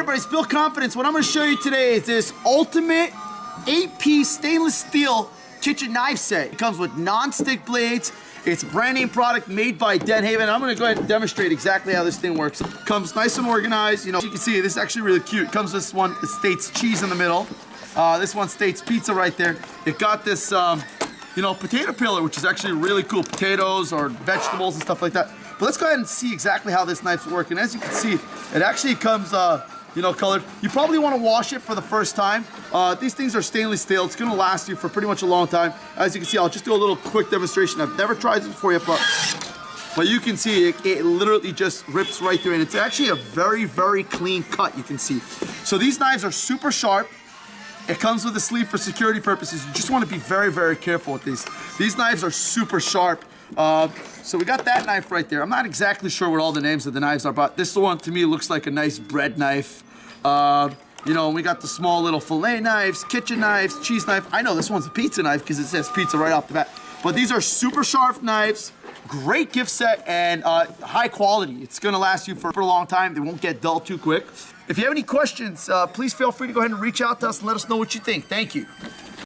everybody, it's Build Confidence. What I'm gonna show you today is this ultimate 8-piece stainless steel kitchen knife set. It comes with non-stick blades. It's a brand name product made by Deadhaven. I'm gonna go ahead and demonstrate exactly how this thing works. Comes nice and organized. You know, you can see this is actually really cute. It comes with this one, it states cheese in the middle. This one states pizza right there. It got this, you know, potato peeler, which is actually really cool. Potatoes or vegetables and stuff like that. But let's go ahead and see exactly how this knife's working. As you can see, it actually comes, you know, colored. You probably want to wash it for the first time. These things are stainless steel. It's gonna last you for pretty much a long time. As you can see, I'll just do a little quick demonstration. I've never tried this before yet, but you can see it literally just rips right through, and it's actually a very, very clean cut, you can see. So these knives are super sharp. It comes with a sleeve for security purposes. You just want to be very, very careful with these. These knives are super sharp. So we got that knife right there. I'm not exactly sure what all the names of the knives are, but this one to me looks like a nice bread knife. You know, we got the small little fillet knives, kitchen knives, cheese knife. I know this one's a pizza knife because it says pizza right off the bat. But these are super sharp knives, great gift set, and high quality. It's gonna last you for a long time. They won't get dull too quick. If you have any questions, please feel free to go ahead and reach out to us and let us know what you think. Thank you.